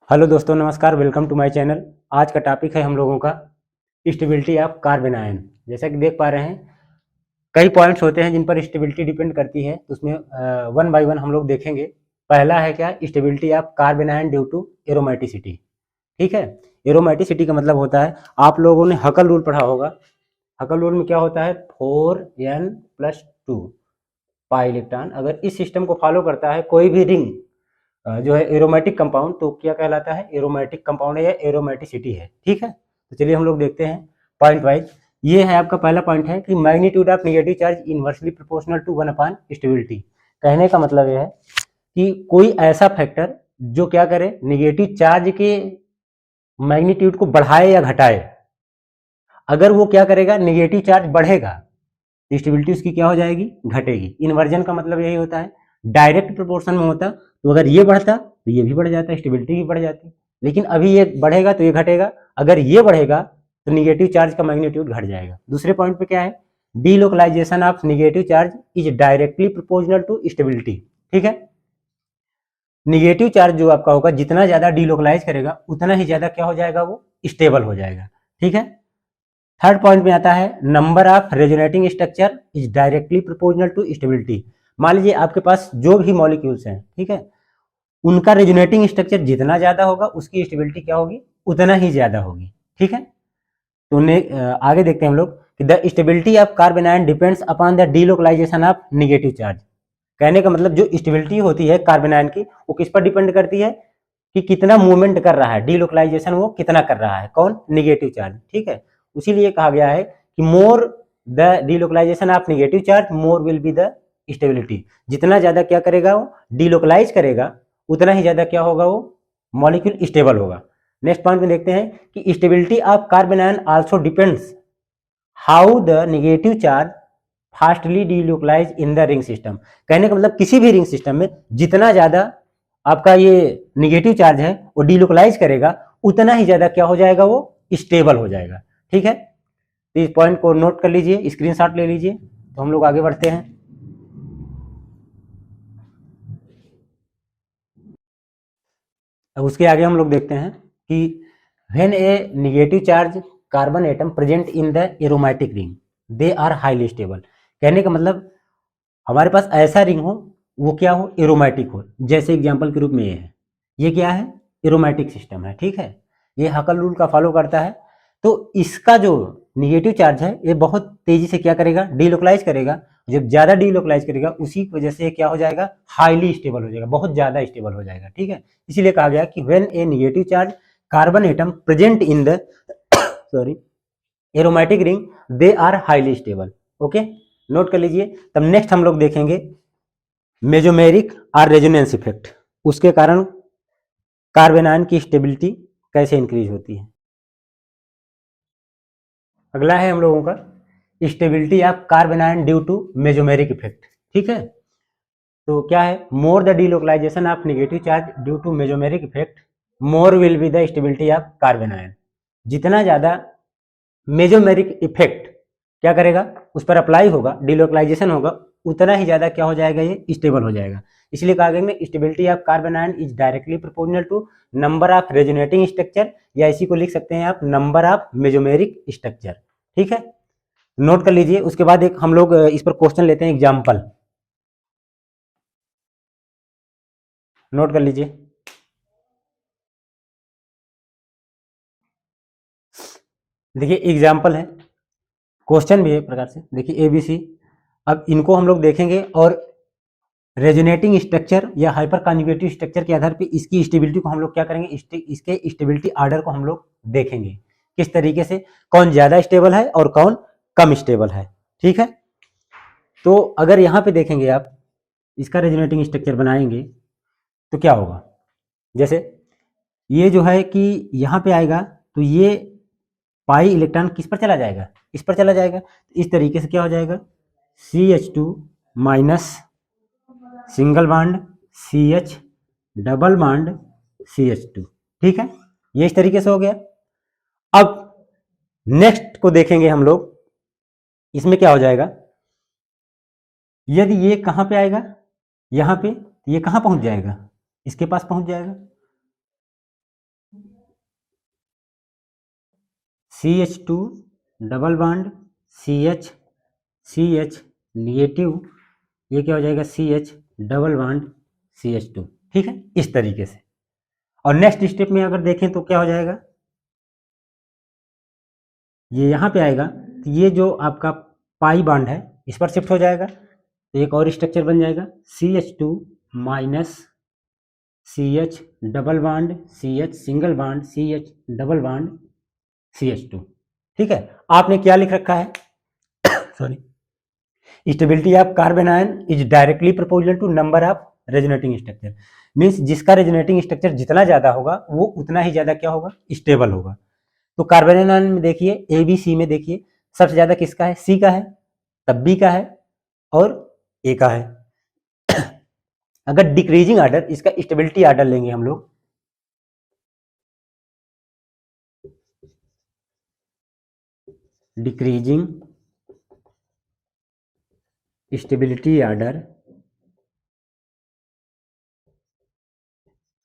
Hello दोस्तों, नमस्कार। Welcome to my channel. आज का टॉपिक है हम लोगों का स्टेबिलिटी ऑफ कार्बन आयन। जैसा कि देख पा रहे हैं, कई पॉइंट्स होते हैं जिन पर स्टेबिलिटी डिपेंड करती है, तो उसमें वन बाय वन हम लोग देखेंगे। पहला है क्या, stability of carbon ion due to aromaticity. ठीक है। एरोमेटिसिटी का मतलब होता है, आप लोगों ने हकल रूल पढ़ा होगा। हकल रूल में क्या होता है, 4n+2 पाई इलेक्ट्रॉन। अगर इस सिस्टम को फॉलो करता है कोई भी रिंग जो है एरोमेटिक कंपाउंड, तो क्या कहलाता है, एरोमेटिक कंपाउंड है या एरोमेटिसिटी है। ठीक है। तो चलिए हम लोग देखते हैं पॉइंट वाइज। ये है आपका पहला पॉइंट है कि magnitude of negative charge inversely proportional to 1 stability. कहने का मतलब यह है कि कोई ऐसा फैक्टर जो क्या करे, नेगेटिव चार्ज के मैग्नीट्यूड को बढ़ाए या घटाए। अगर वो क्या करेगा, नेगेटिव चार्ज बढ़ेगा, स्टेबिलिटी उसकी क्या हो जाएगी, घटेगी। इन्वर्जन का मतलब यही होता है, डायरेक्ट प्रोपोर्शन में होता तो अगर ये बढ़ता तो ये भी बढ़ जाता, स्टेबिलिटी भी बढ़ जाती। लेकिन अभी ये बढ़ेगा तो ये घटेगा, अगर ये बढ़ेगा तो निगेटिव चार्ज का मैग्नीट्यूड घट जाएगा। दूसरे पॉइंट पे क्या है, delocalisation of negative charge is directly proportional to stability. ठीक है। निगेटिव चार्ज जो आपका होगा, जितना ज्यादा डीलोकलाइज करेगा उतना ही ज्यादा क्या हो जाएगा, वो स्टेबल हो जाएगा। ठीक है। थर्ड पॉइंट में आता है, number of resonating structure is directly proportional to stability. मान लीजिए आपके पास जो भी मॉलिक्यूल्स हैं, ठीक है, उनका रेजोनेटिंग स्ट्रक्चर जितना ज्यादा होगा उसकी स्टेबिलिटी क्या होगी, उतना ही ज्यादा होगी। ठीक है। तो आगे देखते हैं हम लोग कि the stability of carbon ion depends upon the delocalisation of negative charge. कहने का मतलब जो स्टेबिलिटी होती है कार्बन आयन की, वो किस पर डिपेंड करती है कि कितना मूवमेंट कर रहा है, डीलोकलाइजेशन वो कितना कर रहा है, कौन, नेगेटिव चार्ज। ठीक है। इसीलिए कहा गया है कि more the delocalisation of negative charge more will be the stability. जितना ज्यादा क्या करेगा, वो डीलोकलाइज करेगा, उतना ही ज्यादा क्या होगा, वो मॉलिक्यूल स्टेबल होगा। नेक्स्ट पॉइंट में देखते हैं कि stability of carbon ion also depends how the negative charge fastly delocalise in the ring system. कहने का मतलब किसी भी रिंग सिस्टम में जितना ज्यादा आपका ये निगेटिव चार्ज है वो डीलोकलाइज करेगा, उतना ही ज्यादा क्या हो जाएगा, वो स्टेबल हो जाएगा। ठीक है। तो इस पॉइंट को नोट कर लीजिए, स्क्रीनशॉट ले लीजिए। तो हम लोग आगे बढ़ते हैं। अब उसके आगे हम लोग देखते हैं कि when a negative charge carbon atom present in the aromatic ring they are highly stable. कहने का मतलब हमारे पास ऐसा रिंग हो, वो क्या हो, एरोमेटिक हो। जैसे एग्जांपल के रूप में ये है, ये क्या है, एरोमेटिक सिस्टम है। ठीक है। ये हकल रूल का फॉलो करता है। तो इसका जो निगेटिव चार्ज है ये बहुत तेजी से क्या करेगा, डीलोकलाइज करेगा। जब ज्यादा डीलोकलाइज करेगा उसी की वजह से क्या हो जाएगा, हाईली स्टेबल हो जाएगा, बहुत ज्यादा स्टेबल हो जाएगा। ठीक है। इसीलिए कहा गया कि when a negative charge carbon atom present in the sorry aromatic ring they are highly stable. Okay, नोट कर लीजिए। तब नेक्स्ट हम लोग देखेंगे मेजोमेरिक और रेजोनेंस इफेक्ट। उसके कारण कार्बन आयन की स्टेबिलिटी कैसे इंक्रीज होती है। अगला है हम लोगों का stability of carbon ion due to mesomeric effect. ठीक है। तो क्या है, more the delocalisation of negative charge due to mesomeric effect more will be the stability of carbon ion. जितना ज्यादा मेजोमेरिक इफेक्ट क्या करेगा, उस पर अप्लाई होगा, डिलोकलाइजेशन होगा, उतना ही ज्यादा क्या हो जाएगा, ये स्टेबल हो जाएगा। इसलिए कहा गया कि stability of carbon ion is directly proportional to number of resonating structure, या इसी को लिख सकते हैं आप नंबर ऑफ मेजोमेरिक स्ट्रक्चर। ठीक है। नोट कर लीजिए। उसके बाद एक हम लोग इस पर क्वेश्चन लेते हैं, एग्जाम्पल नोट कर लीजिए। देखिए एग्जाम्पल है, क्वेश्चन भी है एक प्रकार से। देखिए एबीसी। अब इनको हम लोग देखेंगे और रेजोनेटिंग स्ट्रक्चर या हाइपर कॉन्जुगेटिव स्ट्रक्चर के आधार पे इसकी स्टेबिलिटी को हम लोग क्या करेंगे, इसके स्टेबिलिटी आर्डर को हम लोग देखेंगे किस तरीके से, कौन ज्यादा स्टेबल है और कौन कम स्टेबल है। ठीक है। तो अगर यहाँ पे देखेंगे आप, इसका रेजोनेटिंग स्ट्रक्चर बनाएंगे तो क्या होगा, जैसे ये जो है कि यहाँ पे आएगा तो ये पाई इलेक्ट्रॉन किस पर चला जाएगा, इस पर चला जाएगा। इस तरीके से क्या हो जाएगा, CH2 minus single bond CH double bond CH2। ठीक है। ये इस तरीके से हो गया। अब नेक्स्ट को देखेंगे हम लोग, इसमें क्या हो जाएगा, यदि ये कहां पे आएगा, यहां पे, ये कहां पहुंच जाएगा, इसके पास पहुंच जाएगा। CH2 double bond CH CH negative, ये क्या हो जाएगा CH डबल बॉन्ड CH2। ठीक है, इस तरीके से। और नेक्स्ट स्टेप में अगर देखें तो क्या हो जाएगा, ये यहाँ पे आएगा तो ये जो आपका पाई बॉन्ड है इस पर शिफ्ट हो जाएगा, तो एक और स्ट्रक्चर बन जाएगा CH2 minus CH double bond CH single bond CH double bond CH2। ठीक है, आपने क्या लिख रखा है sorry, stability of carbon ion is directly proportional to number of resonating structure. Means जिसका रेजोनेटिंग स्ट्रक्चर जितना ज्यादा होगा वो उतना ही ज्यादा क्या होगा, स्टेबल होगा। तो कार्बन आयन में देखिए ए बी सी में देखिए सबसे ज्यादा किसका है, सी का है, तब बी का है और ए का है। अगर डिक्रीजिंग आर्डर, इसका स्टेबिलिटी आर्डर लेंगे हम लोग, decreasing stability order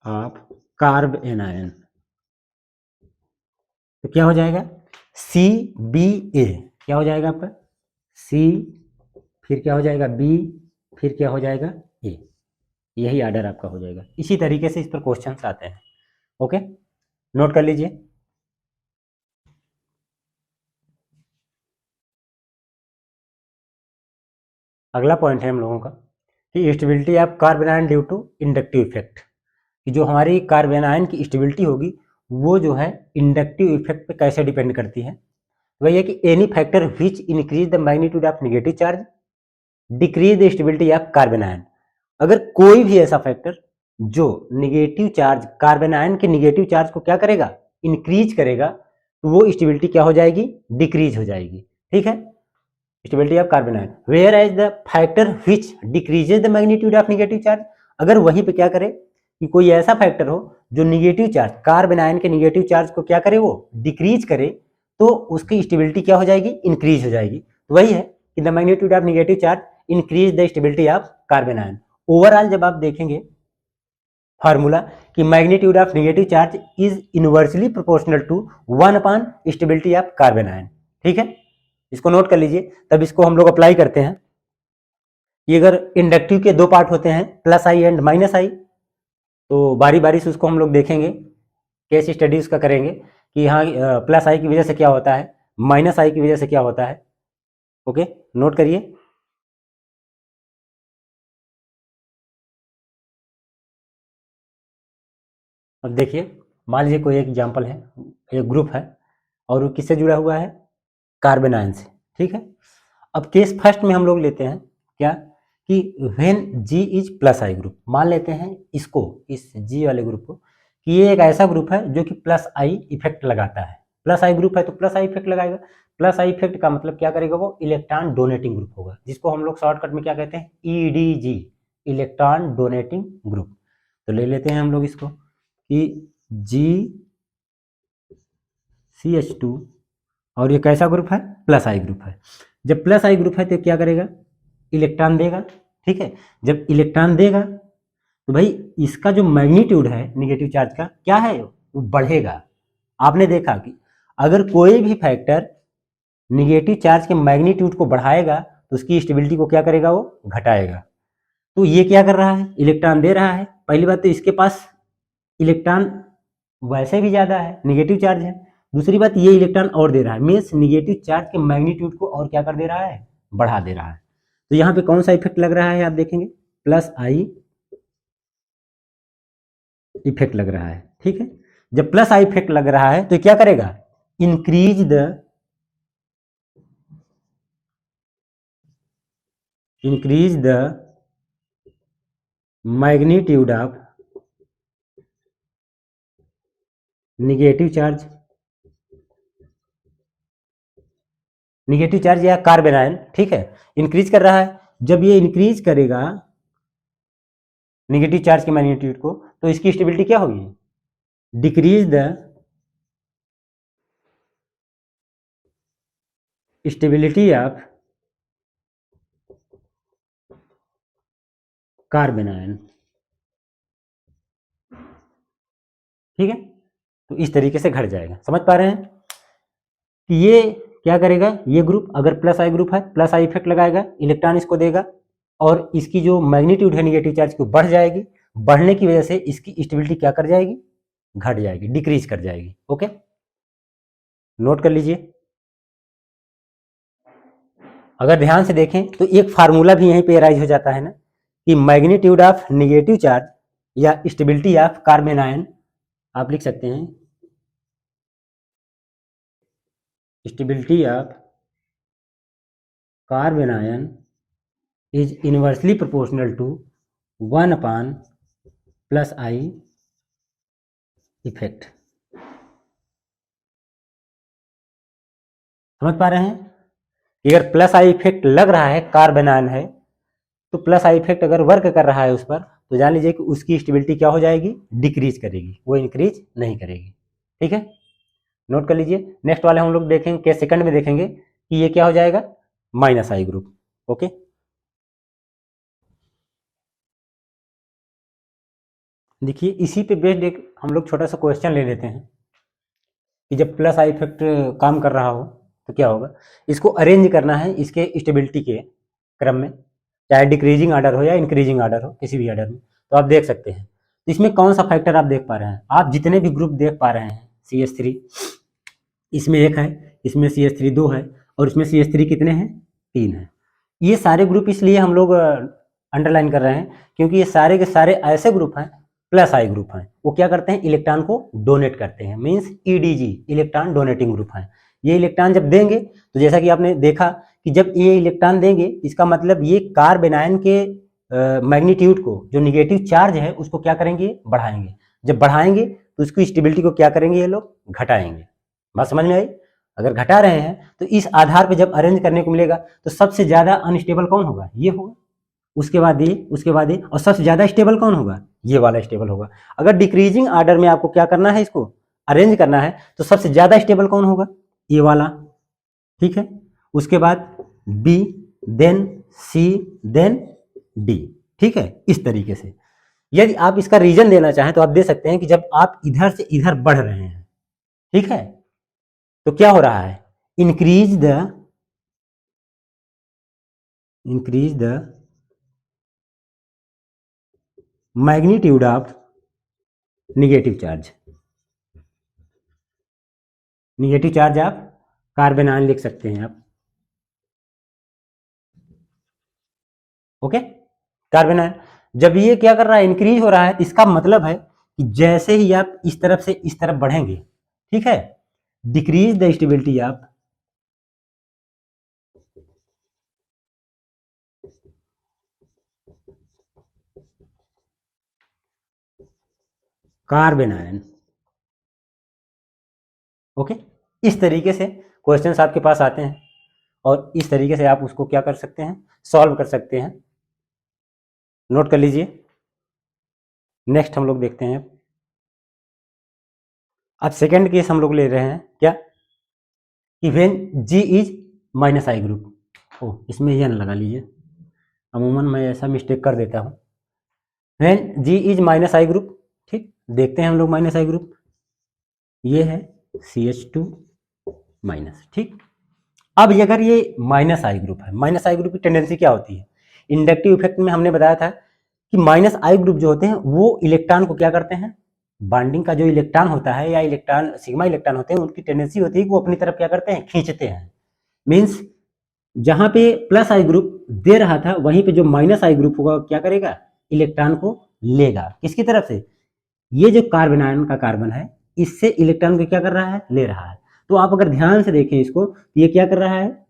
of carb anion, तो क्या हो जाएगा सी बी ए, क्या हो जाएगा आपका सी, फिर क्या हो जाएगा बी, फिर क्या हो जाएगा ए, यही आर्डर आपका हो जाएगा। इसी तरीके से इस पर क्वेश्चंस आते हैं। ओके, नोट कर लीजिए। अगला पॉइंट है हम लोगों का कि stability of carbon ion due to inductive effect, कि जो हमारी कार्बन आयन की स्टेबिलिटी होगी वो जो है इंडक्टिव इफेक्ट पे कैसे डिपेंड करती है। वही है कि any factor which increase the magnitude of negative charge decrease the stability of carbon ion. अगर कोई भी ऐसा फैक्टर जो निगेटिव चार्ज, कार्बन आयन के निगेटिव चार्ज को क्या करेगा, इंक्रीज करेगा, तो वो स्टेबिलिटी क्या हो जाएगी, डिक्रीज हो जाएगी। ठीक है, stability of carbon ion. Whereas the factor which decreases the magnitude of negative charge, अगर वहीं पे क्या करे कि कोई ऐसा फैक्टर हो जो निगेटिव चार्ज, कार्बन आयन के निगेटिव चार्ज को क्या करे, वो डिक्रीज करे, तो उसकी स्टेबिलिटी क्या हो जाएगी, इंक्रीज हो जाएगी। तो वही है कि the magnitude of negative charge increase the stability of carbon ion. Overall जब आप देखेंगे फार्मूला कि magnitude of negative charge is inversely proportional to 1 upon stability of carbon ion. ठीक है, इसको नोट कर लीजिए, तब इसको हम लोग अप्लाई करते हैं कि अगर इंडक्टिव के दो पार्ट होते हैं प्लस आई एंड माइनस आई, तो बारी बारी से उसको हम लोग देखेंगे, केस स्टडी उसका करेंगे कि हाँ प्लस आई की वजह से क्या होता है, माइनस आई की वजह से क्या होता है। ओके, नोट करिए। अब देखिए, मान लीजिए कोई एक एग्जाम्पल है, एक ग्रुप है और वो किससे जुड़ा हुआ है, कार्बन आयन से। ठीक है, अब केस फर्स्ट में हम लोग लेते हैं क्या कि when G is plus I group, मान लेते हैं इसको, इस जी वाले ग्रुप को, कि ये एक ऐसा ग्रुप है जो कि प्लस आई इफेक्ट लगाता है। प्लस आई ग्रुप है तो प्लस आई इफेक्ट लगाएगा। प्लस आई इफेक्ट का मतलब क्या करेगा, वो इलेक्ट्रॉन डोनेटिंग ग्रुप होगा, जिसको हम लोग शॉर्टकट में क्या कहते हैं, ईडीजी, इलेक्ट्रॉन डोनेटिंग ग्रुप। तो ले लेते हैं हम लोग इसको कि जी सी एच टू, और ये कैसा ग्रुप है, प्लस आई ग्रुप है। जब प्लस आई ग्रुप है तो क्या करेगा, इलेक्ट्रॉन देगा। ठीक है, जब इलेक्ट्रॉन देगा तो भाई इसका जो मैग्नीट्यूड है निगेटिव चार्ज का क्या है, वो बढ़ेगा। आपने देखा कि अगर कोई भी फैक्टर निगेटिव चार्ज के मैग्नीट्यूड को बढ़ाएगा तो उसकी स्टेबिलिटी को क्या करेगा, वो घटाएगा। तो ये क्या कर रहा है, इलेक्ट्रॉन दे रहा है। पहली बात तो इसके पास इलेक्ट्रॉन वैसे भी ज्यादा है, निगेटिव चार्ज है। दूसरी बात ये इलेक्ट्रॉन और दे रहा है, मीन्स निगेटिव चार्ज के मैग्नीट्यूड को और क्या कर दे रहा है, बढ़ा दे रहा है। तो यहाँ पे कौन सा इफेक्ट लग रहा है, आप देखेंगे प्लस आई इफेक्ट लग रहा है। ठीक है, जब प्लस आई इफेक्ट लग रहा है तो क्या करेगा, increase the magnitude of negative charge, negative charge या कार्बन आयन। ठीक है, इंक्रीज कर रहा है। जब ये इंक्रीज करेगा निगेटिव चार्ज के मैग्नीट्यूड को, तो इसकी स्टेबिलिटी क्या होगी, decrease the stability of carbon ion. ठीक है, तो इस तरीके से घट जाएगा। समझ पा रहे हैं। कि ये क्या करेगा, ये ग्रुप अगर प्लस आई ग्रुप है, प्लस आई इफेक्ट लगाएगा, इलेक्ट्रॉन इसको देगा और इसकी जो मैग्नीट्यूड है निगेटिव चार्ज की बढ़ जाएगी। बढ़ने की वजह से इसकी स्टेबिलिटी क्या कर जाएगी, घट जाएगी, डिक्रीज कर जाएगी। ओके, नोट कर लीजिए। अगर ध्यान से देखें तो एक फार्मूला भी यहीं पे राइज हो जाता है ना, कि मैग्नीट्यूड ऑफ निगेटिव चार्ज या स्टेबिलिटी ऑफ कार्बन आयन, आप लिख सकते हैं stability of carbon ion is inversely proportional to 1 upon plus I effect. समझ पा रहे हैं कि अगर प्लस आई इफेक्ट लग रहा है, कार्बन आयन है, तो प्लस आई इफेक्ट अगर वर्क कर रहा है उस पर, तो जान लीजिए कि उसकी स्टेबिलिटी क्या हो जाएगी, डिक्रीज करेगी, वो इंक्रीज नहीं करेगी। ठीक है, नोट कर लीजिए। नेक्स्ट वाले हम लोग देखेंगे कि सेकंड में देखेंगे कि ये क्या हो जाएगा, माइनस आई ग्रुप। ओके, देखिए इसी पे बेस्ड एक हम लोग छोटा सा क्वेश्चन ले लेते हैं कि जब प्लस आई इफेक्ट काम कर रहा हो तो क्या होगा। इसको अरेंज करना है इसके स्टेबिलिटी के क्रम में, चाहे डिक्रीजिंग ऑर्डर हो या इंक्रीजिंग ऑर्डर हो, किसी भी ऑर्डर में। तो आप देख सकते हैं, तो इसमें कौन सा फैक्टर आप देख पा रहे हैं, आप जितने भी ग्रुप देख पा रहे हैं, CH3 इसमें एक है, इसमें CH3 दो है, और इसमें CH3 कितने हैं, 3 है। ये सारे ग्रुप इसलिए हम लोग अंडरलाइन कर रहे हैं क्योंकि ये सारे के सारे ऐसे ग्रुप हैं, प्लस आई ग्रुप हैं, वो क्या करते हैं, इलेक्ट्रॉन को डोनेट करते हैं, means EDG, electron donating group हैं। ये इलेक्ट्रॉन जब देंगे तो जैसा कि आपने देखा कि जब ये इलेक्ट्रॉन देंगे, इसका मतलब ये कार्बन आयन के मैग्नीट्यूड को, जो निगेटिव चार्ज है उसको क्या करेंगे, बढ़ाएंगे। जब बढ़ाएंगे तो उसकी स्टेबिलिटी को क्या करेंगे, ये लोग घटाएंगे। बात समझ में आई। अगर घटा रहे हैं तो इस आधार पे जब अरेंज करने को मिलेगा तो सबसे ज्यादा अनस्टेबल कौन होगा, ये होगा, उसके बाद ये, उसके बाद ये, और सबसे ज्यादा स्टेबल कौन होगा, ये वाला स्टेबल होगा। अगर डिक्रीजिंग ऑर्डर में आपको क्या करना है, इसको अरेंज करना है, तो सबसे ज्यादा स्टेबल कौन होगा, ये वाला। ठीक है, उसके बाद बी, देन सी, देन डी। ठीक है, इस तरीके से यदि आप इसका रीजन देना चाहें तो आप दे सकते हैं कि जब आप इधर से इधर बढ़ रहे हैं, ठीक है, तो क्या हो रहा है, increase the magnitude of negative charge. Negative charge आप कार्बन आयन लिख सकते हैं आप। ओके, कार्बन आयन जब ये क्या कर रहा है, इंक्रीज हो रहा है, इसका मतलब है कि जैसे ही आप इस तरफ से इस तरफ बढ़ेंगे, ठीक है, decrease the stability of carbon ion. Okay, इस तरीके से क्वेश्चंस आपके पास आते हैं और इस तरीके से आप उसको क्या कर सकते हैं, सॉल्व कर सकते हैं। नोट कर लीजिए। नेक्स्ट हम लोग देखते हैं, अब सेकेंड केस हम लोग ले रहे हैं क्या, कि when G is minus I group. ओ, इसमें यह लगा लीजिए, अमूमन मैं ऐसा मिस्टेक कर देता हूँ। When G is minus I group, ठीक, देखते हैं हम लोग माइनस आई ग्रुप, ये है CH2 माइनस। ठीक, अब अगर ये माइनस आई ग्रुप है, माइनस आई ग्रुप की टेंडेंसी क्या होती है, इंडक्टिव इफेक्ट में हमने बताया था कि माइनस आई ग्रुप जो होते हैं वो इलेक्ट्रॉन को क्या करते हैं, बॉन्डिंग का जो इलेक्ट्रॉन होता है या इलेक्ट्रॉन सिग्मा इलेक्ट्रॉन होते हैं, उनकी टेंडेंसी होती है कि वो अपनी तरफ क्या करते हैं, खींचते हैं। मीन्स जहां पे प्लस आई ग्रुप दे रहा था वहीं पे जो माइनस आई ग्रुप होगा क्या करेगा, इलेक्ट्रॉन को लेगा, किसकी तरफ से, ये जो कार्बन आयन का कार्बन है इससे इलेक्ट्रॉन को क्या कर रहा है, ले रहा है। तो आप अगर ध्यान से देखें इसको, तो ये क्या कर रहा है,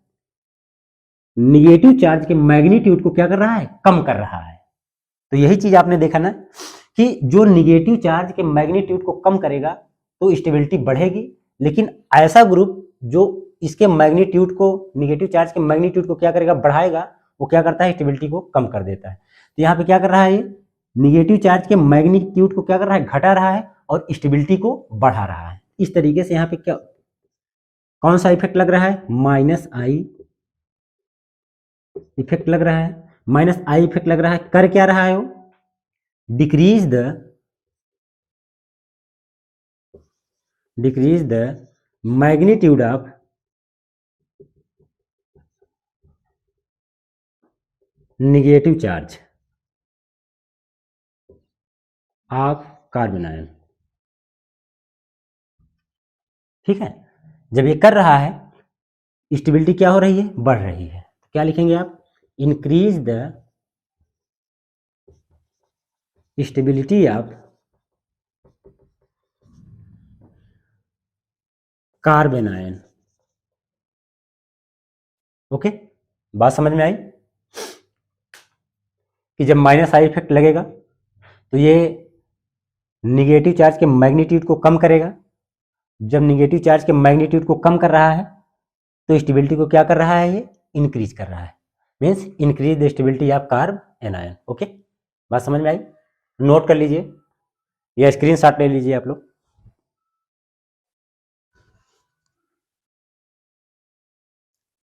निगेटिव चार्ज के मैग्नीट्यूड को क्या कर रहा है, कम कर रहा है। तो यही चीज आपने देखा ना कि जो निगेटिव चार्ज के मैग्नीट्यूड को कम करेगा तो स्टेबिलिटी बढ़ेगी, लेकिन ऐसा ग्रुप जो इसके मैग्नीट्यूड को, निगेटिव चार्ज के मैग्नीट्यूड को क्या करेगा, बढ़ाएगा, वो क्या करता है, स्टेबिलिटी को कम कर देता है। तो यहाँ पे क्या कर रहा है, ये निगेटिव चार्ज के मैग्नीट्यूड को क्या कर रहा है, घटा रहा है और स्टेबिलिटी को बढ़ा रहा है। इस तरीके से यहाँ पे क्या, कौन सा इफेक्ट लग रहा है, माइनस आई इफेक्ट लग रहा है। माइनस आई इफेक्ट लग रहा है, कर क्या रहा है वो, decrease the magnitude of negative charge of carbon ion. ठीक है, जब ये कर रहा है स्टेबिलिटी क्या हो रही है, बढ़ रही है। क्या लिखेंगे आप, increase the stability of carbon ion. Okay, बात समझ में आई कि जब माइनस आई इफेक्ट लगेगा तो ये निगेटिव चार्ज के मैग्नीट्यूड को कम करेगा। जब निगेटिव चार्ज के मैग्नीट्यूड को कम कर रहा है तो स्टेबिलिटी को क्या कर रहा है, ये इंक्रीज कर रहा है, means increase the stability of carbon ion. Okay, बात समझ में आई, नोट कर लीजिए या स्क्रीनशॉट ले लीजिए आप लोग।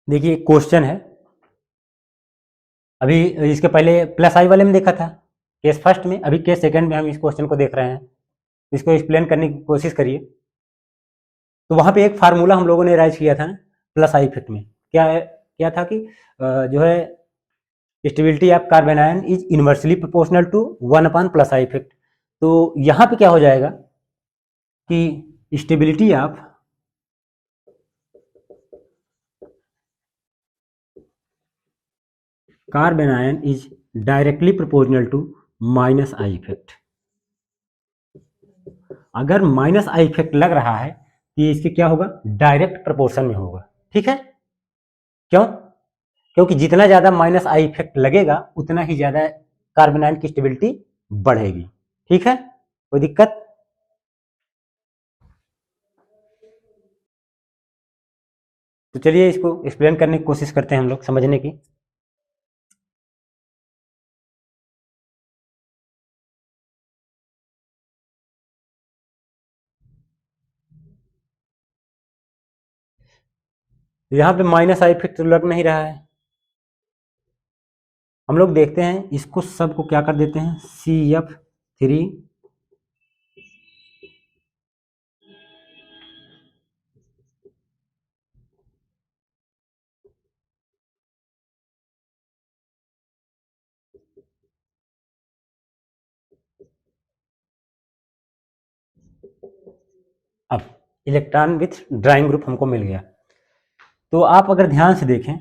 देखिए क्वेश्चन है, अभी इसके पहले प्लस आई वाले में देखा था केस फर्स्ट में, अभी केस सेकंड में हम इस क्वेश्चन को देख रहे हैं। इसको एक्सप्लेन करने की कोशिश करिए। तो वहां पे एक फार्मूला हम लोगों ने राइज किया था प्लस आई इफेक्ट में, क्या था कि जो है stability of carbon ion is inversely proportional to 1 plus I effect. तो यहां पे क्या हो जाएगा कि stability of carbon ion is directly proportional to minus I effect. अगर माइनस आई इफेक्ट लग रहा है तो ये इसके क्या होगा, डायरेक्ट प्रोपोर्शन में होगा। ठीक है, क्यों, क्योंकि जितना ज्यादा माइनस आई इफेक्ट लगेगा उतना ही ज्यादा कार्बन आयन की स्टेबिलिटी बढ़ेगी। ठीक है, कोई दिक्कत। तो चलिए इसको एक्सप्लेन करने की कोशिश करते हैं हम लोग, समझने की। यहां पे माइनस आई इफेक्ट तो लग नहीं रहा है। हम लोग देखते हैं इसको सबको क्या कर देते हैं, CF3 अब इलेक्ट्रॉन विथ ड्राइंग ग्रुप हमको मिल गया। तो आप अगर ध्यान से देखें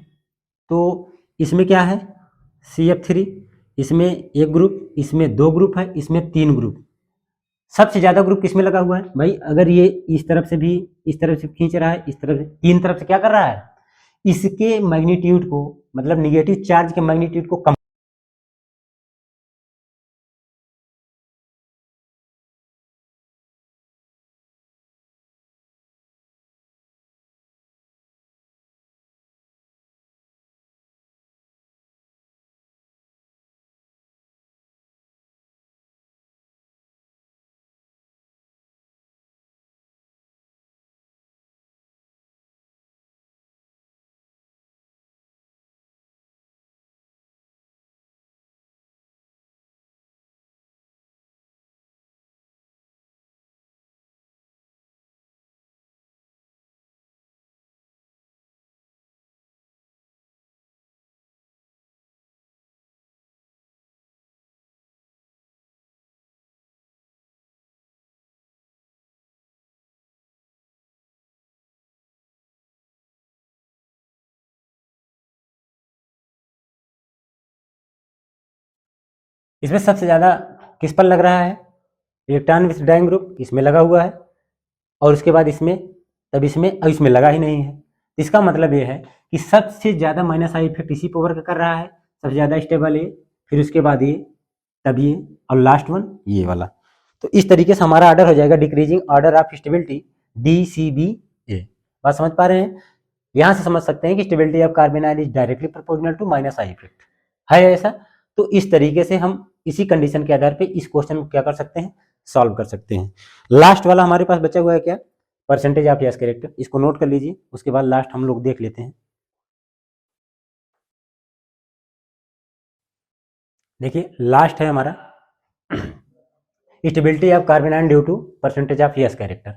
तो इसमें क्या है, CF3, इसमें एक ग्रुप, इसमें 2 ग्रुप है, इसमें 3 ग्रुप। सबसे ज्यादा ग्रुप किसमें लगा हुआ है भाई, अगर ये इस तरफ से भी इस तरफ से खींच रहा है, इस तरफ से, 3 तरफ से क्या कर रहा है, इसके मैग्नीट्यूड को, मतलब निगेटिव चार्ज के मैग्नीट्यूड को कम। इसमें सबसे ज्यादा किस पर लग रहा है, इलेक्ट्रॉन विथ ड्राइंग ग्रुप, इसमें लगा हुआ है, और उसके बाद इसमें, तब इसमें, और इसमें लगा ही नहीं है। इसका मतलब ये है कि सबसे ज्यादा माइनस आई इफेक्ट इसी पर वर्क कर रहा है, सबसे ज्यादा स्टेबल ये, फिर उसके बाद ये, तब ये, और लास्ट वन ये वाला। तो इस तरीके से हमारा ऑर्डर हो जाएगा decreasing order of stability, DCBA। बात समझ पा रहे हैं, यहां से समझ सकते हैं कि stability of carbon ion is directly proportional to minus I effect है ऐसा। तो इस तरीके से हम इसी कंडीशन के आधार पे इस क्वेश्चन को क्या कर सकते हैं, सॉल्व कर सकते हैं। लास्ट वाला हमारे पास बचा हुआ है क्या, परसेंटेज ऑफ यस कैरेक्टर, इसको नोट कर लीजिए, उसके बाद लास्ट हम लोग देख लेते हैं। देखिए लास्ट है हमारा stability of carbon ion due to percentage of yes character.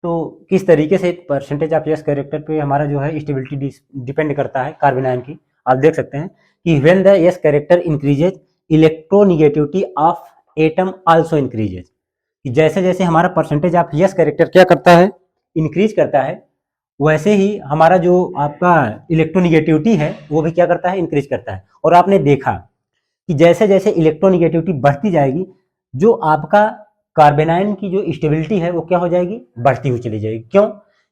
तो किस तरीके से परसेंटेज ऑफ यस कैरेक्टर पे हमारा जो है स्टेबिलिटी डिपेंड करता है कार्बन आयन की, आप देख सकते हैं कि when the yes character increases electronegativity of atom also increases, कि जैसे जैसे हमारा परसेंटेज ऑफ यस कैरेक्टर क्या करता है, इंक्रीज करता है, वैसे ही हमारा जो आपका इलेक्ट्रोनिगेटिविटी है वो भी क्या करता है, इंक्रीज करता है। और आपने देखा कि जैसे जैसे इलेक्ट्रोनिगेटिविटी बढ़ती जाएगी, जो आपका कार्बेनाइन की जो स्टेबिलिटी है वो क्या हो जाएगी, बढ़ती हुई चली जाएगी। क्यों?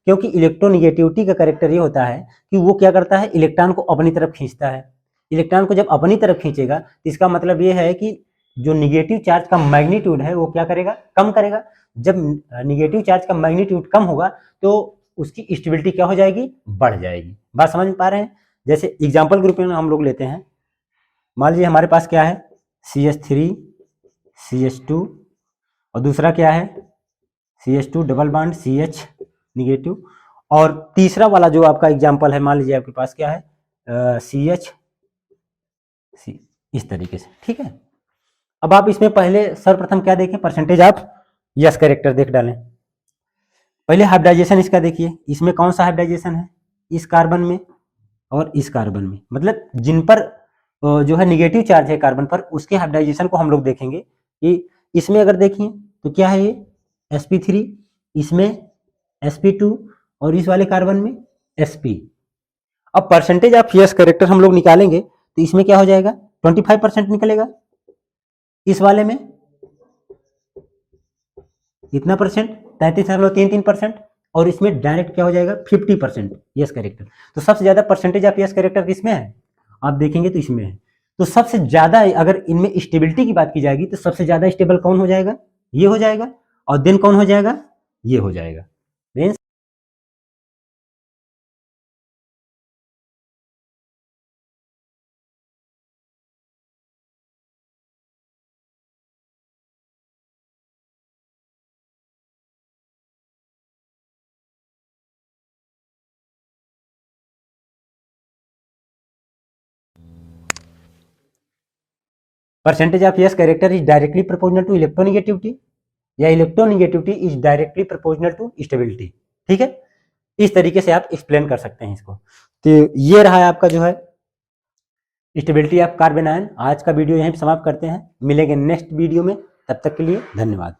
क्योंकि इलेक्ट्रोनिगेटिविटी का कैरेक्टर ये होता है कि वो क्या करता है, इलेक्ट्रॉन को अपनी तरफ खींचता है। इलेक्ट्रॉन को जब अपनी तरफ खींचेगा तो इसका मतलब ये है कि जो निगेटिव चार्ज का मैग्नीट्यूड है वो क्या करेगा, कम करेगा। जब निगेटिव चार्ज का मैग्नीट्यूड कम होगा तो उसकी स्टेबिलिटी क्या हो जाएगी, बढ़ जाएगी। बात समझ में पा रहे हैं? जैसे एग्जाम्पल ग्रुप में हम लोग लेते हैं, मान लीजिए हमारे पास क्या है, CH3 CH2 और दूसरा क्या है CH2 double bond CH negative, और तीसरा वाला जो आपका एग्जाम्पल है, मान लीजिए आपके पास क्या है CH, इस तरीके से। ठीक है, अब आप इसमें पहले सर्वप्रथम क्या देखें, परसेंटेज ऑफ यस कैरेक्टर देख डालें। पहले हाइब्रिडाइजेशन इसका देखिए, इसमें कौन सा हाइब्रिडाइजेशन है, इस कार्बन में और इस कार्बन में, मतलब जिन पर जो है निगेटिव चार्ज है कार्बन पर, उसके हाइब्रिडाइजेशन को हम लोग देखेंगे। कि इसमें अगर देखिए तो क्या है, ये sp3, इसमें sp2 और इस वाले कार्बन में sp। अब परसेंटेज ऑफ यस कैरेक्टर हम लोग निकालेंगे तो इसमें क्या हो जाएगा, 25% निकलेगा, इस वाले में इतना परसेंट 33.33%, और इसमें डायरेक्ट क्या हो जाएगा 50% यस कैरेक्टर। तो सबसे ज्यादा परसेंटेज ऑफ यस कैरेक्टर किसमें है, आप देखेंगे तो इसमें है। तो सबसे ज्यादा अगर इनमें स्टेबिलिटी की बात की जाएगी तो सबसे ज्यादा स्टेबल कौन हो जाएगा, ये हो जाएगा, और देन कौन हो जाएगा, ये हो जाएगा। Then percentage of yes character is directly proportional to electronegativity, या electronegativity is directly proportional to stability. ठीक है, इस तरीके से आप एक्सप्लेन कर सकते हैं इसको। तो ये रहा है आपका जो है स्टेबिलिटी ऑफ कार्बन आयन। आज का वीडियो यहीं पे समाप्त करते हैं, मिलेंगे नेक्स्ट वीडियो में, तब तक के लिए धन्यवाद।